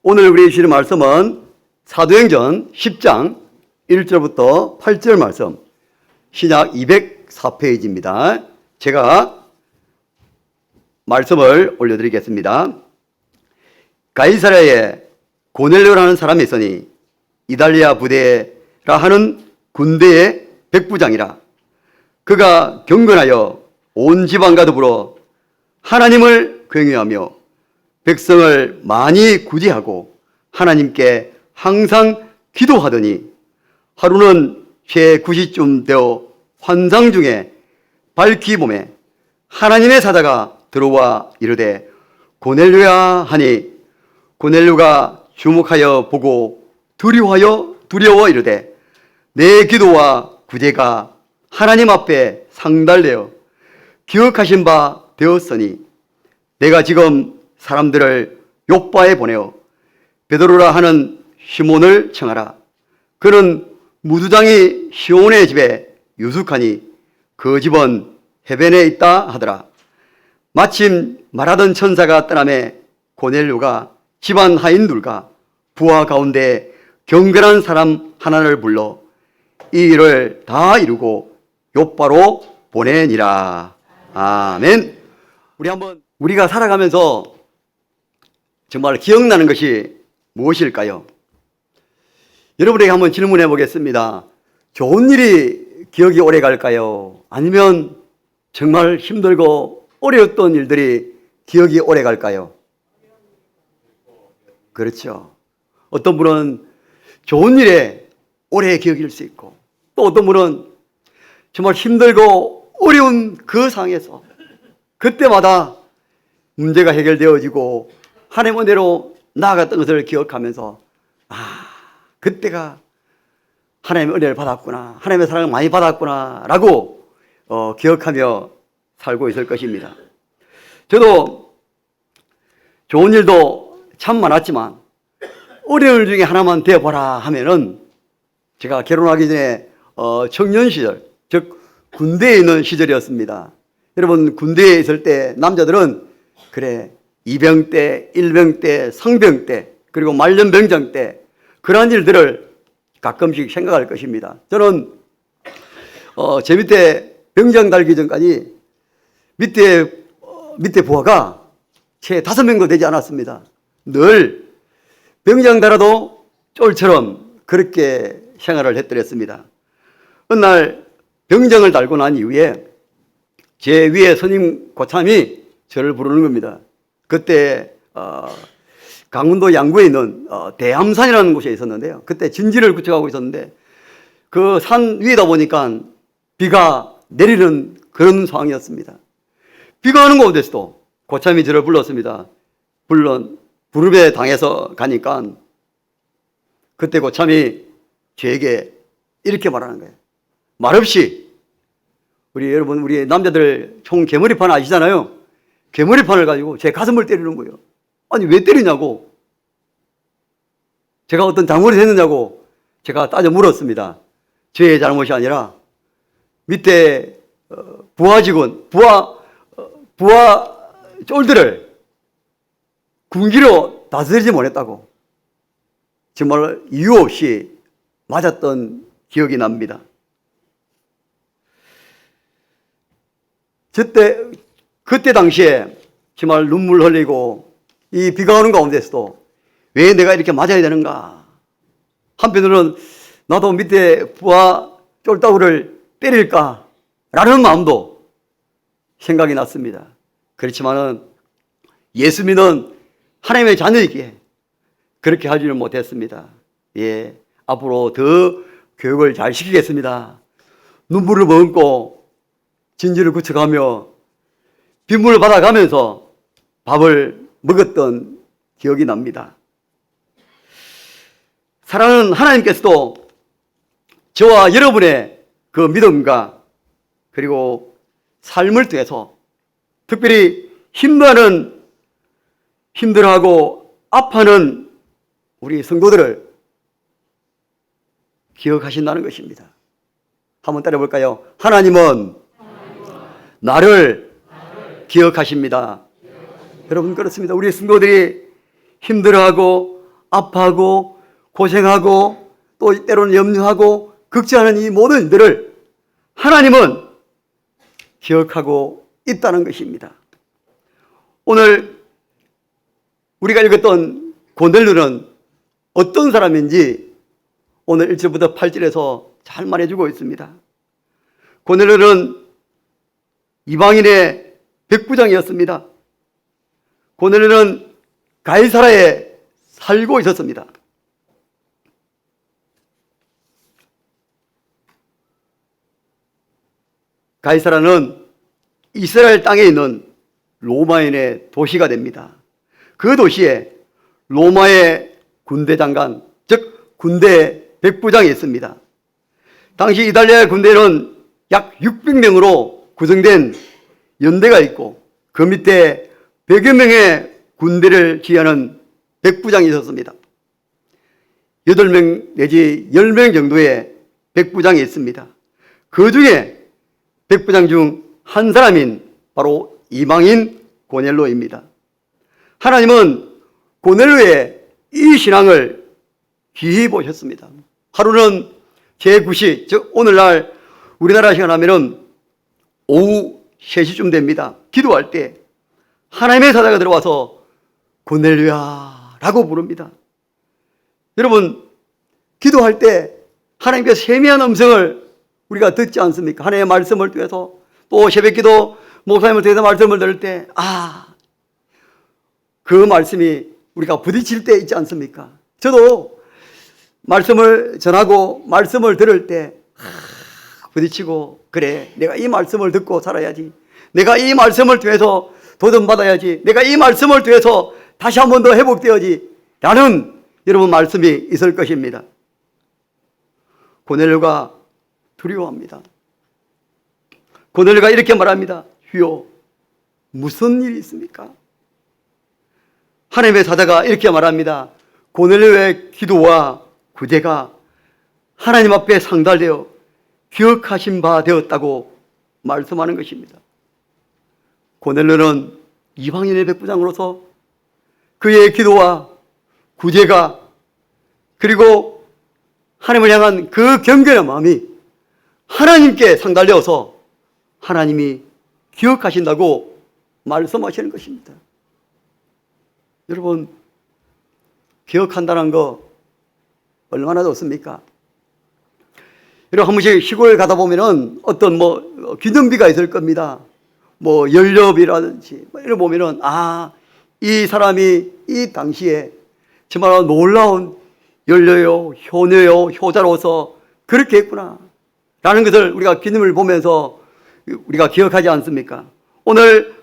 오늘 우리 주시는 말씀은 사도행전 10장 1절부터 8절 말씀, 신약 204페이지입니다. 제가 말씀을 올려드리겠습니다. 가이사랴에 고넬료라는 사람이 있으니 이달리아 부대라 하는 군대의 백부장이라. 그가 경건하여 온 지방과 더불어 하나님을 경외하며 백성을 많이 구제하고 하나님께 항상 기도하더니 하루는 제9시쯤 되어 환상 중에 밝히 몸에 하나님의 사자가 들어와 이르되 고넬료야 하니, 고넬료가 주목하여 보고 두려워 이르되 내 기도와 구제가 하나님 앞에 상달되어 기억하신 바 되었으니 내가 지금 사람들을 욥바에 보내어 베드로라 하는 시몬을 청하라. 그는 무두장이 시온의 집에 유숙하니 그 집은 해변에 있다 하더라. 마침 말하던 천사가 떠나매 고넬료가 집안 하인들과 부하 가운데 경건한 사람 하나를 불러 이 일을 다 이루고 욥바로 보내니라. 아멘. 우리가 살아가면서 정말 기억나는 것이 무엇일까요? 여러분에게 한번 질문해 보겠습니다. 좋은 일이 기억이 오래 갈까요? 아니면 정말 힘들고 어려웠던 일들이 기억이 오래 갈까요? 그렇죠. 어떤 분은 좋은 일에 오래 기억일 수 있고, 또 어떤 분은 정말 힘들고 어려운 그 상황에서 그때마다 문제가 해결되어지고 하나님 은혜로 나아갔던 것을 기억하면서 그때가 하나님의 은혜를 받았구나, 하나님의 사랑을 많이 받았구나 라고 기억하며 살고 있을 것입니다. 저도 좋은 일도 참 많았지만 어려운 일 중에 하나만 되어보라 하면은, 제가 결혼하기 전에 청년 시절, 즉 군대에 있는 시절이었습니다. 여러분, 군대에 있을 때 남자들은 그래, 이병 때, 일병 때, 상병 때, 그리고 말년병장 때 그러한 일들을 가끔씩 생각할 것입니다. 저는 제 밑에 병장 달기 전까지 밑에 부하가 채 5명도 되지 않았습니다. 늘 병장 달아도 쫄처럼 그렇게 생활을 했더랬습니다. 어느 날 병장을 달고 난 이후에 제 위에 선임 고참이 저를 부르는 겁니다. 그때 강원도 양구에 있는 대암산이라는 곳에 있었는데요. 그때 진지를 구축하고 있었는데 그 산 위에다 보니까 비가 내리는 그런 상황이었습니다. 비가 오는 가운데서도 고참이 저를 불렀습니다. 물론 부름에 당해서 가니까 그때 고참이 저에게 이렇게 말하는 거예요. 말없이, 우리 남자들 총 개머리판 아시잖아요. 개머리판을 가지고 제 가슴을 때리는 거예요. 아니, 왜 때리냐고, 제가 어떤 잘못을 했느냐고 제가 따져 물었습니다. 저의 잘못이 아니라 밑에 부하 쫄들을 군기로 다스리지 못했다고 정말 이유 없이 맞았던 기억이 납니다. 그때 당시에 정말 눈물 흘리고 이 비가 오는 가운데서도 왜 내가 이렇게 맞아야 되는가? 한편으로는 나도 밑에 부하 쫄따구를 때릴까? 라는 마음도 생각이 났습니다. 그렇지만은 예수 믿는 하나님의 자녀이기에 그렇게 하지는 못했습니다. 앞으로 더 교육을 잘 시키겠습니다. 눈물을 머금고 진지를 구축하며 빗물을 받아가면서 밥을 먹었던 기억이 납니다. 사랑하는 하나님께서도 저와 여러분의 그 믿음과 그리고 삶을 통해서 특별히 힘들어하고 아파하는 우리 성도들을 기억하신다는 것입니다. 한번 따라해볼까요? 하나님은 나를 기억하십니다. 여러분, 그렇습니다. 우리 성도들이 힘들어하고 아파하고 고생하고 또 때로는 염려하고 걱정하는 이 모든 일들을 하나님은 기억하고 있다는 것입니다. 오늘 우리가 읽었던 고넬료는 어떤 사람인지 오늘 1절부터 8절에서 잘 말해주고 있습니다. 고넬료는 이방인의 백부장이었습니다. 고넬료는 가이사라에 살고 있었습니다. 가이사라는 이스라엘 땅에 있는 로마인의 도시가 됩니다. 그 도시에 로마의 군대 장관, 즉 군대 백부장이 있습니다. 당시 이탈리아의 군대는 약 600명으로 구성된 연대가 있고 그 밑에 100여 명의 군대를 지휘하는 백부장이 있었습니다. 8명 내지 10명 정도의 백부장이 있습니다. 그 중에 백부장 중 한 사람인 바로 이방인 고넬료입니다. 하나님은 고넬료의 이 신앙을 귀히 보셨습니다. 하루는 제9시, 즉 오늘날 우리나라 시간하면은 오후 3시쯤 됩니다. 기도할 때 하나님의 사자가 들어와서 고넬료야 라고 부릅니다. 여러분, 기도할 때 하나님께 세미한 음성을 우리가 듣지 않습니까? 하나님의 말씀을 통해서 또 새벽기도 목사님을 통해서 말씀을 들을 때 그 말씀이 우리가 부딪힐 때 있지 않습니까? 저도 말씀을 전하고 말씀을 들을 때 부딪히고, 그래, 내가 이 말씀을 듣고 살아야지, 내가 이 말씀을 통해서 도전받아야지, 내가 이 말씀을 통해서 다시 한 번 더 회복되어야지 라는 여러분 말씀이 있을 것입니다. 고넬료가 두려워합니다. 고넬료가 이렇게 말합니다. 주여, 무슨 일이 있습니까? 하나님의 사자가 이렇게 말합니다. 고넬료의 기도와 구제가 하나님 앞에 상달되어 기억하신 바 되었다고 말씀하는 것입니다. 고넬료는 이방인의 백부장으로서 그의 기도와 구제가 그리고 하나님을 향한 그 경건의 마음이 하나님께 상달되어서 하나님이 기억하신다고 말씀하시는 것입니다. 여러분, 기억한다는 거 얼마나 좋습니까? 여러분, 한 번씩 시골 가다 보면은 어떤 기념비가 있을 겁니다. 연료비라든지 이런 보면은 이 사람이 이 당시에 정말 놀라운 연료요, 효녀요, 효자로서 그렇게 했구나 라는 것을 우리가 기념을 보면서 우리가 기억하지 않습니까? 오늘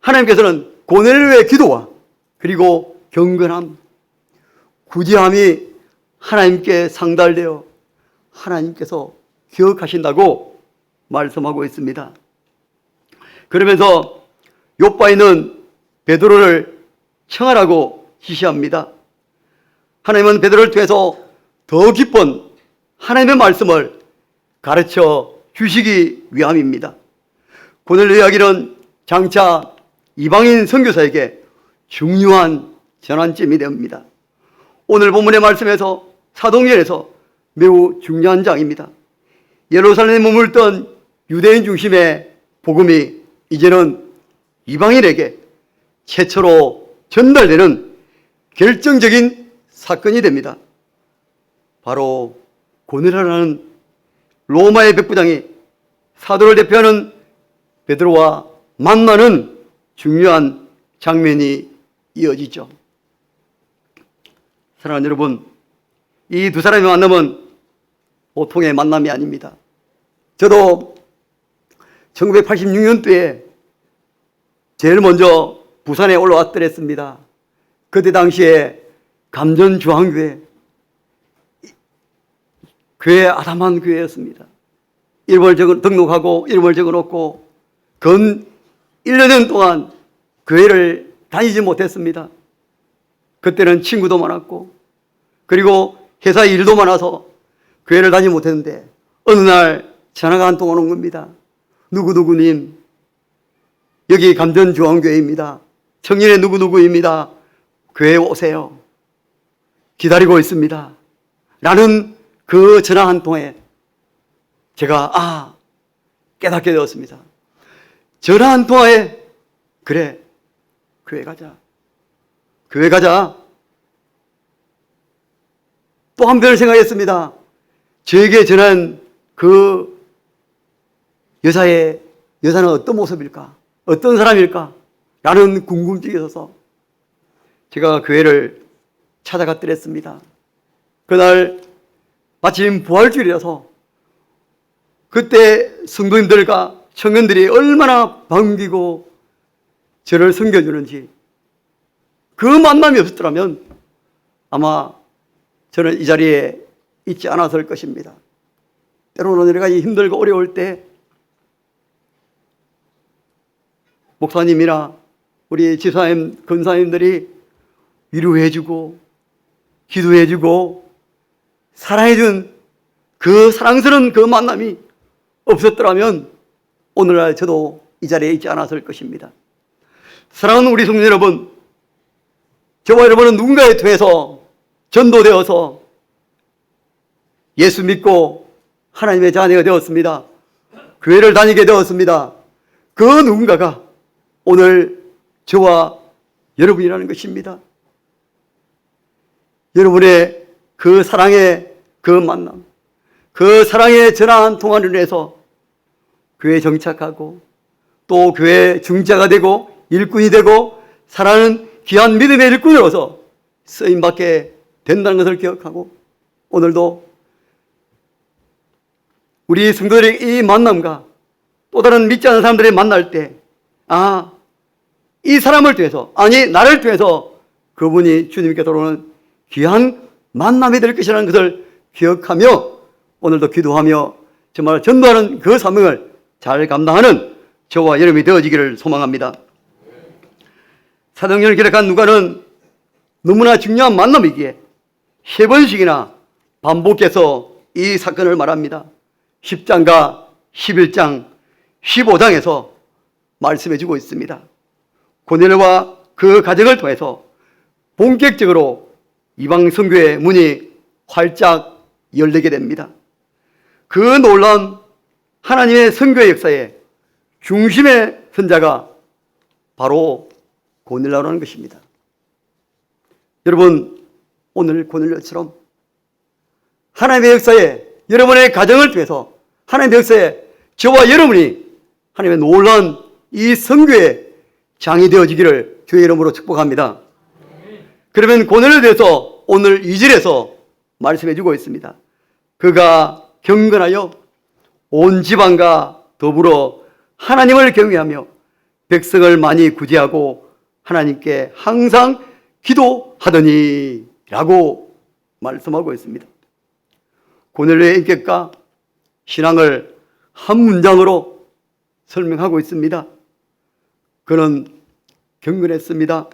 하나님께서는 고넬료의 기도와 그리고 경건함, 구제함이 하나님께 상달되어 하나님께서 기억하신다고 말씀하고 있습니다. 그러면서 요바에 있는 베드로를 청하라고 지시합니다. 하나님은 베드로를 통해서 더 깊은 하나님의 말씀을 가르쳐 주시기 위함입니다. 고넬료 이야기는 장차 이방인 선교사에게 중요한 전환점이 됩니다. 오늘 본문의 말씀에서 사도행전에서 매우 중요한 장입니다. 예루살렘에 머물던 유대인 중심의 복음이 이제는 이방인에게 최초로 전달되는 결정적인 사건이 됩니다. 바로 고넬료라는 로마의 백부장이 사도를 대표하는 베드로와 만나는 중요한 장면이 이어지죠. 사랑하는 여러분, 이 두 사람의 만남은 보통의 만남이 아닙니다. 저도 1986년도에 제일 먼저 부산에 올라왔더랬습니다. 그때 당시에 감전주한교회, 교회 아담한 교회였습니다. 이름을 등록하고 이름을 적어놓고 근 1년 동안 교회를 다니지 못했습니다. 그때는 친구도 많았고 그리고 회사 일도 많아서 교회를 다니지 못했는데 어느 날 전화가 한 통 오는 겁니다. 누구누구님, 여기 감전주한교회입니다. 청년의 누구누구입니다. 교회에 오세요. 기다리고 있습니다. 라는 그 전화 한 통에 제가 깨닫게 되었습니다. 전화 한 통화에 그래, 교회 가자. 교회 가자. 또 한편을 생각했습니다. 저에게 전한 그 여자는 어떤 모습일까? 어떤 사람일까? 라는 궁금증이 있어서 제가 교회를 찾아갔더랬습니다. 그날 마침 부활주일이라서 그때 성도님들과 청년들이 얼마나 반기고 저를 섬겨주는지 그 만남이 없었더라면 아마 저는 이 자리에 있지 않았을 것입니다. 때로는 여러 가지 힘들고 어려울 때 목사님이나 우리 집사님, 권사님들이 위로해주고 기도해주고 사랑해준 그 사랑스러운 그 만남이 없었더라면 오늘날 저도 이 자리에 있지 않았을 것입니다. 사랑하는 우리 성도 여러분, 저와 여러분은 누군가에 통해서 전도되어서 예수 믿고 하나님의 자녀가 되었습니다. 교회를 다니게 되었습니다. 그 누군가가 오늘 저와 여러분이라는 것입니다. 여러분의 그 사랑의 그 만남, 그 사랑의 전화 한 통화를 위해서 교회에 정착하고 또 교회 중자가 되고 일꾼이 되고 살아가는 귀한 믿음의 일꾼으로서 쓰임받게 된다는 것을 기억하고 오늘도 우리 성도들의 이 만남과 또 다른 믿지 않는 사람들이 만날 때 이 사람을 통해서 나를 통해서 그분이 주님께 돌아오는 귀한 만남이 될 것이라는 것을 기억하며 오늘도 기도하며 정말 전도하는 그 사명을 잘 감당하는 저와 여러분이 되어지기를 소망합니다. 사도행전을 기록한 누가는 너무나 중요한 만남이기에 3번씩이나 반복해서 이 사건을 말합니다. 10장과 11장, 15장에서 말씀해 주고 있습니다. 고넬료와 그 가정을 통해서 본격적으로 이방 선교의 문이 활짝 열리게 됩니다. 그 놀라운 하나님의 선교의 역사에 중심의 선자가 바로 고넬료라는 것입니다. 여러분, 오늘 고넬료처럼 하나님의 역사에 여러분의 가정을 통해서 하나님의 역사에 저와 여러분이 하나님의 놀라운 이 선교의 장이 되어지기를 주의 이름으로 축복합니다. 그러면 고넬료에 대해서 오늘 2절에서 말씀해 주고 있습니다. 그가 경건하여 온 집안과 더불어 하나님을 경외하며 백성을 많이 구제하고 하나님께 항상 기도하더니 라고 말씀하고 있습니다. 고넬료의 인격과 신앙을 한 문장으로 설명하고 있습니다. 그는 경건했습니다.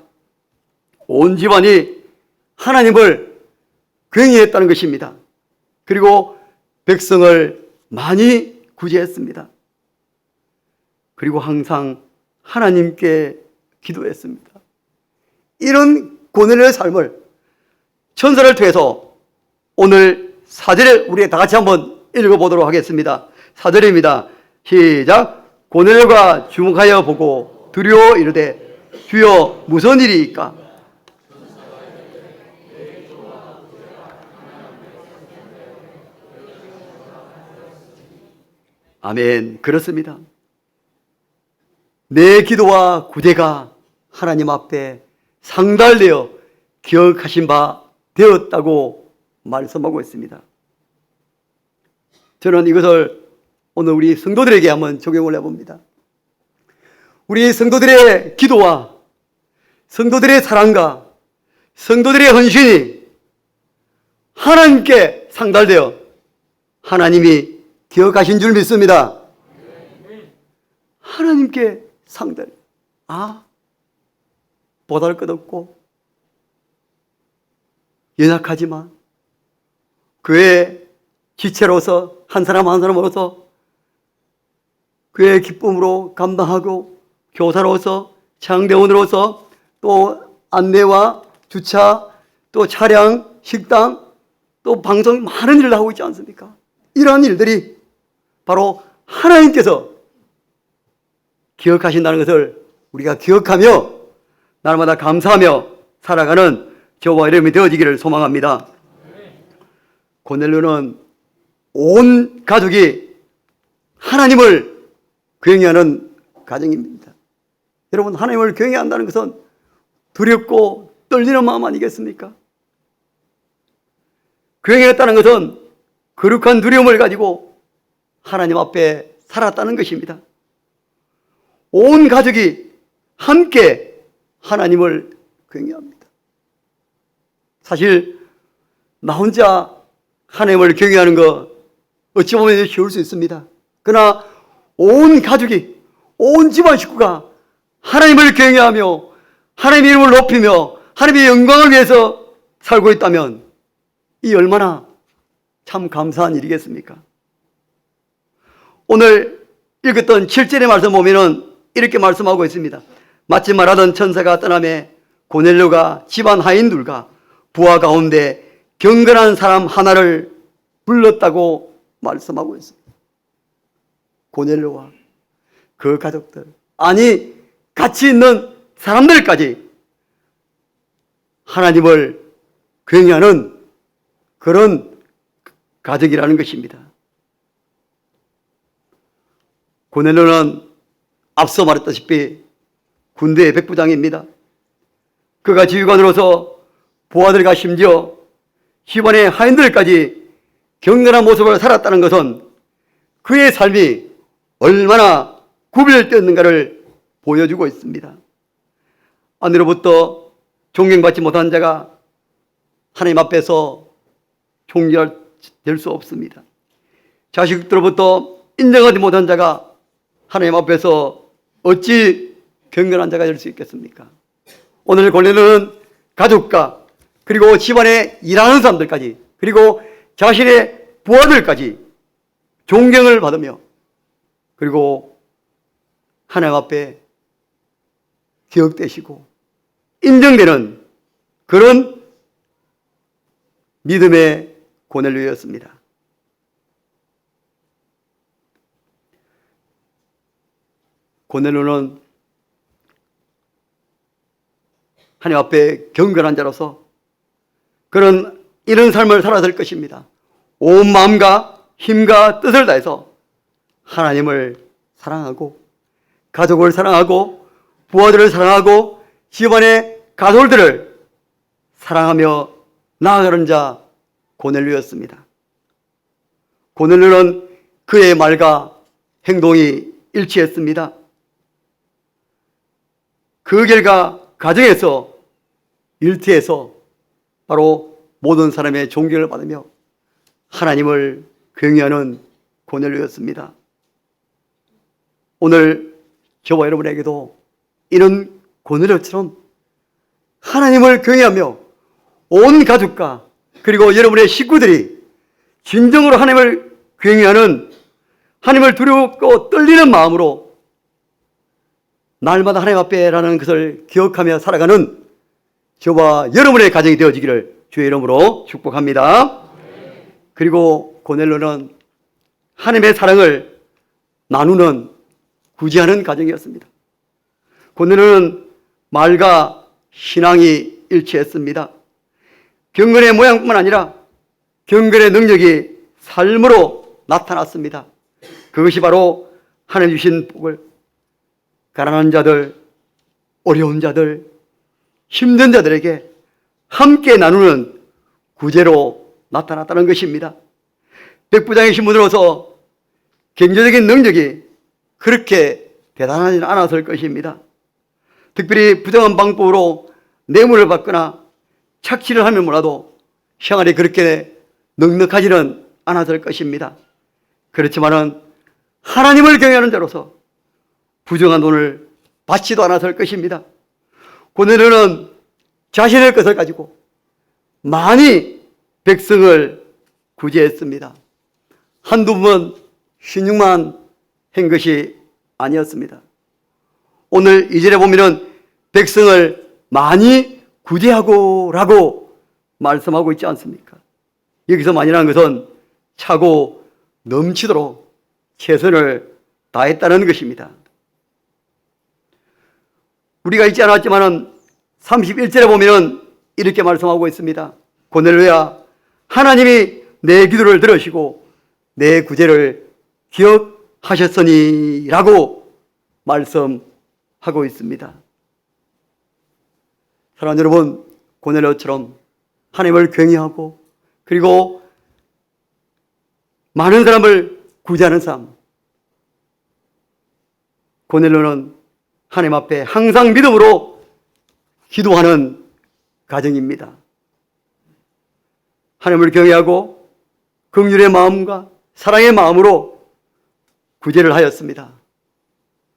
온 집안이 하나님을 경외했다는 것입니다. 그리고 백성을 많이 구제했습니다. 그리고 항상 하나님께 기도했습니다. 이런 고넬료의 삶을 천사를 통해서 오늘 4절에 우리 다 같이 한번 읽어보도록 하겠습니다. 4절입니다. 시작. 고넬료가 주목하여 보고 두려워 이르되 주여 무슨 일이니까? 아멘. 그렇습니다. 내 기도와 구제가 하나님 앞에 상달되어 기억하신 바 되었다고 말씀하고 있습니다. 저는 이것을 오늘 우리 성도들에게 한번 적용을 해봅니다. 우리 성도들의 기도와 성도들의 사랑과 성도들의 헌신이 하나님께 상달되어 하나님이 기억하신 줄 믿습니다. 하나님께 상달. 보잘것없고 연약하지만 그의 지체로서 한 사람 한 사람으로서 그의 기쁨으로 감당하고 교사로서 창대원으로서 또 안내와 주차 또 차량 식당, 또 방송 많은 일을 하고 있지 않습니까? 이러한 일들이 바로 하나님께서 기억하신다는 것을 우리가 기억하며 날마다 감사하며 살아가는 저와 여러분이 되어지기를 소망합니다. 고넬료는 온 가족이 하나님을 경외하는 가정입니다. 여러분, 하나님을 경외한다는 것은 두렵고 떨리는 마음 아니겠습니까? 경외했다는 것은 거룩한 두려움을 가지고 하나님 앞에 살았다는 것입니다. 온 가족이 함께 하나님을 경외합니다. 사실 나 혼자 하나님을 경외하는 거 어찌 보면 쉬울 수 있습니다. 그러나 온 가족이, 온 집안 식구가 하나님을 경외하며 하나님의 이름을 높이며 하나님의 영광을 위해서 살고 있다면 이 얼마나 참 감사한 일이겠습니까? 오늘 읽었던 7절의 말씀 보면은 이렇게 말씀하고 있습니다. 마치 말하던 천사가 떠나매 고넬료가 집안 하인들과 부하 가운데 경건한 사람 하나를 불렀다고 말씀하고 있습니다. 고넬료와 그 가족들, 아니 같이 있는 사람들까지 하나님을 경외하는 그런 가족이라는 것입니다. 고넬료는 앞서 말했다시피 군대의 백부장입니다. 그가 지휘관으로서 부하들과 심지어 집안의 하인들까지 경건한 모습을 살았다는 것은 그의 삶이 얼마나 구별되었는가를 보여주고 있습니다. 아내로부터 존경받지 못한 자가 하나님 앞에서 존경될 수 없습니다. 자식들로부터 인정하지 못한 자가 하나님 앞에서 어찌 경건한 자가 될 수 있겠습니까? 오늘 고넬료는 가족과 그리고 집안에 일하는 사람들까지 그리고 자신의 부하들까지 존경을 받으며 그리고 하나님 앞에 기억되시고 인정되는 그런 믿음의 고넬료였습니다. 고넬료는 하나님 앞에 경건한 자로서 그런 이런 삶을 살아갈 것입니다. 온 마음과 힘과 뜻을 다해서 하나님을 사랑하고 가족을 사랑하고 부하들을 사랑하고 집안의 가족들을 사랑하며 나아가는 자 고넬료였습니다. 고넬료는 그의 말과 행동이 일치했습니다. 그 결과 가정에서 일터에서 바로 모든 사람의 존경을 받으며 하나님을 경외하는 고넬료였습니다. 오늘 저와 여러분에게도 이런 고넬료처럼 하나님을 경외하며 온 가족과 그리고 여러분의 식구들이 진정으로 하나님을 경외하는 하나님을 두렵고 떨리는 마음으로 날마다 하나님 앞에라는 것을 기억하며 살아가는 저와 여러분의 가정이 되어지기를 주의 이름으로 축복합니다. 그리고 고넬료는 하나님의 사랑을 나누는 구제하는 가정이었습니다. 고넬료는 말과 신앙이 일치했습니다. 경건의 모양뿐만 아니라 경건의 능력이 삶으로 나타났습니다. 그것이 바로 하나님 주신 복을 가난한 자들, 어려운 자들, 힘든 자들에게 함께 나누는 구제로 나타났다는 것입니다. 백부장의 신분으로서 경제적인 능력이 그렇게 대단하지는 않았을 것입니다. 특별히 부정한 방법으로 뇌물을 받거나 착취를 하면 몰라도 생활이 그렇게 넉넉하지는 않았을 것입니다. 그렇지만은 하나님을 경외하는 자로서 부정한 돈을 받지도 않았을 것입니다. 고넬료는 자신의 것을 가지고 많이 백성을 구제했습니다. 한두 번 신용만 한 것이 아니었습니다. 오늘 2절에 보면은 백성을 많이 구제하고 라고 말씀하고 있지 않습니까? 여기서 만이라는 것은 차고 넘치도록 최선을 다했다는 것입니다. 우리가 잊지 않았지만 31절에 보면 이렇게 말씀하고 있습니다. 고넬료야, 하나님이 내 기도를 들으시고 내 구제를 기억하셨으니 라고 말씀하고 있습니다. 사랑하는 여러분, 고넬료처럼 하나님을 경외하고 그리고 많은 사람을 구제하는 삶, 고넬료는 하나님 앞에 항상 믿음으로 기도하는 가정입니다. 하나님을 경외하고 긍휼의 마음과 사랑의 마음으로 구제를 하였습니다.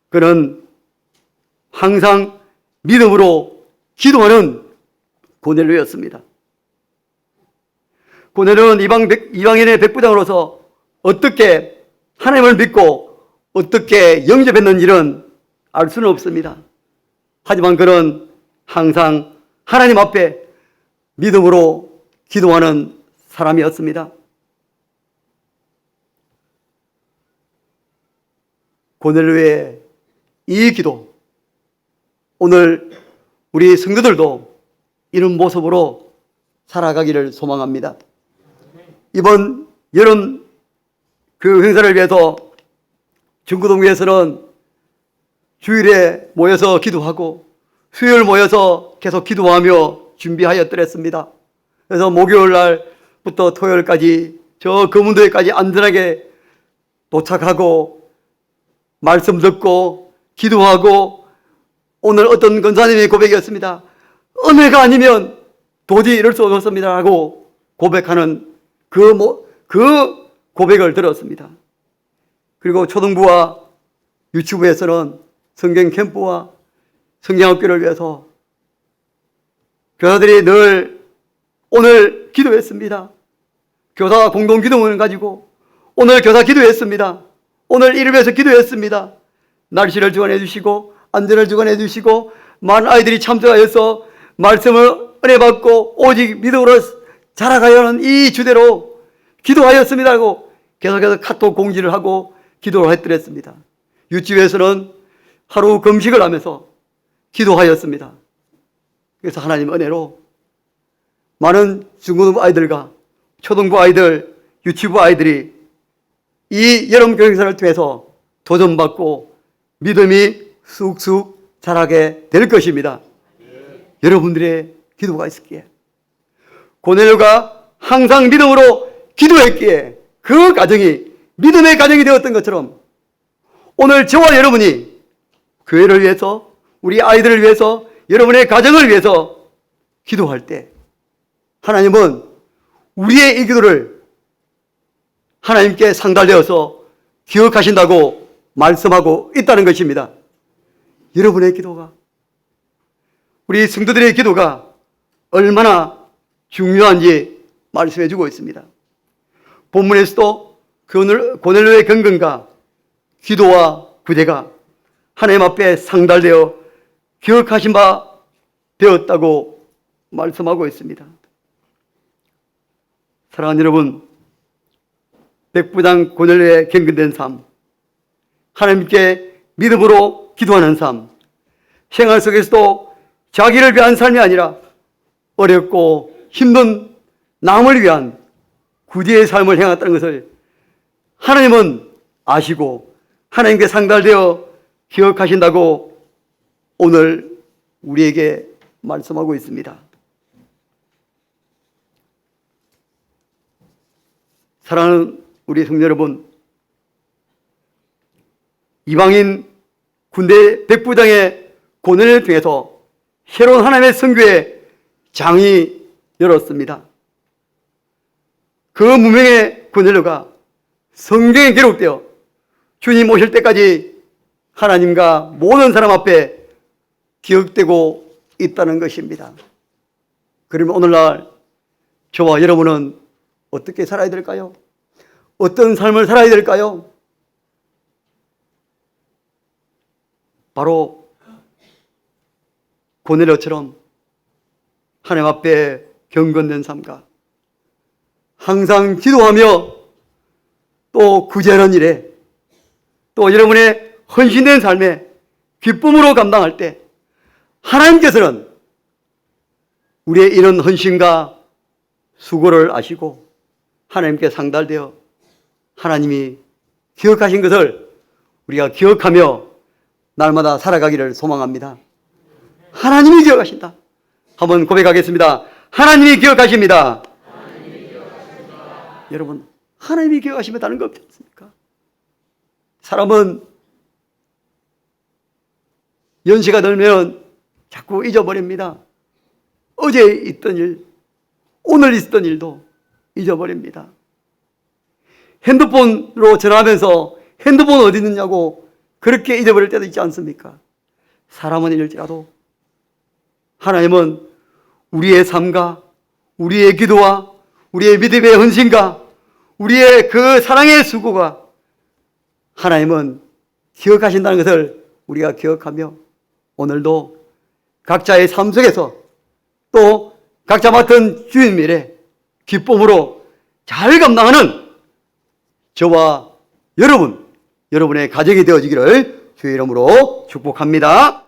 그는 항상 믿음으로 기도하는 고넬료였습니다. 고넬료는 이방인의 백부장으로서 어떻게 하나님을 믿고 어떻게 영접했는지는 알 수는 없습니다. 하지만 그는 항상 하나님 앞에 믿음으로 기도하는 사람이었습니다. 고넬료의 이 기도, 오늘 우리 성도들도 이런 모습으로 살아가기를 소망합니다. 이번 여름 그 행사를 위해서 중구동교에서는 주일에 모여서 기도하고 수요일 모여서 계속 기도하며 준비하였더랬습니다. 그래서 목요일 날부터 토요일까지 저 금운도에까지 안전하게 도착하고 말씀 듣고 기도하고, 오늘 어떤 권사님의 고백이었습니다. 은혜가 아니면 도저히 이럴 수 없었습니다 라고 고백하는 그 고백을 들었습니다. 그리고 초등부와 유치부에서는 성경 캠프와 성경학교를 위해서 교사들이 늘 오늘 기도했습니다. 교사 공동 기도문을 가지고 오늘 교사 기도했습니다. 오늘 이를 위해서 기도했습니다. 날씨를 주관해 주시고 안전을 주관해 주시고 많은 아이들이 참석하여서 말씀을 은혜 받고 오직 믿음으로 자라가야 하는 이 주대로 기도하였습니다 하고 계속해서 카톡 공지를 하고 기도를 했더랬습니다. 유치부에서는 하루 금식을 하면서 기도하였습니다. 그래서 하나님 은혜로 많은 중고등부 아이들과 초등부 아이들, 유치부 아이들이 이 여름 교육사를 통해서 도전받고 믿음이 쑥쑥 자라게 될 것입니다. 여러분들의 기도가 있었기에, 고넬료가 항상 믿음으로 기도했기에 그 가정이 믿음의 가정이 되었던 것처럼 오늘 저와 여러분이 교회를 위해서, 우리 아이들을 위해서, 여러분의 가정을 위해서 기도할 때 하나님은 우리의 이 기도를 하나님께 상달되어서 기억하신다고 말씀하고 있다는 것입니다. 여러분의 기도가, 우리 성도들의 기도가 얼마나 중요한지 말씀해 주고 있습니다. 본문에서도 고넬료의 경건과 기도와 구제가 하나님 앞에 상달되어 기억하신 바 되었다고 말씀하고 있습니다. 사랑하는 여러분, 백부장 고넬료의 경건된 삶, 하나님께 믿음으로 기도하는 삶, 생활 속에서도 자기를 위한 삶이 아니라 어렵고 힘든 남을 위한 구제의 삶을 행했다는 것을 하나님은 아시고 하나님께 상달되어 기억하신다고 오늘 우리에게 말씀하고 있습니다. 사랑하는 우리 성도 여러분, 이방인 군대 백부장의 고난을 통해서 새로운 하나님의 선교의 장이 열었습니다. 그 무명의 고넬료가 성경에 기록되어 주님 오실 때까지 하나님과 모든 사람 앞에 기억되고 있다는 것입니다. 그러면 오늘날 저와 여러분은 어떻게 살아야 될까요? 어떤 삶을 살아야 될까요? 바로 고넬료처럼 하나님 앞에 경건된 삶과 항상 기도하며 또 구제하는 일에 또 여러분의 헌신된 삶에 기쁨으로 감당할 때 하나님께서는 우리의 이런 헌신과 수고를 아시고 하나님께 상달되어 하나님이 기억하신 것을 우리가 기억하며 날마다 살아가기를 소망합니다. 하나님이 기억하신다. 한번 고백하겠습니다. 하나님이 기억하십니다. 여러분, 하나님이 기억하시면 다른 거 없지 않습니까? 사람은 연세가 들면 자꾸 잊어버립니다. 어제 있던 일, 오늘 있었던 일도 잊어버립니다. 핸드폰으로 전화하면서 핸드폰 어디 있느냐고 그렇게 잊어버릴 때도 있지 않습니까? 사람은 이럴지라도 하나님은 우리의 삶과 우리의 기도와 우리의 믿음의 헌신과 우리의 그 사랑의 수고가 하나님은 기억하신다는 것을 우리가 기억하며 오늘도 각자의 삶 속에서 또 각자 맡은 주인 일에 기쁨으로 잘 감당하는 저와 여러분의 가정이 되어지기를 주의 이름으로 축복합니다.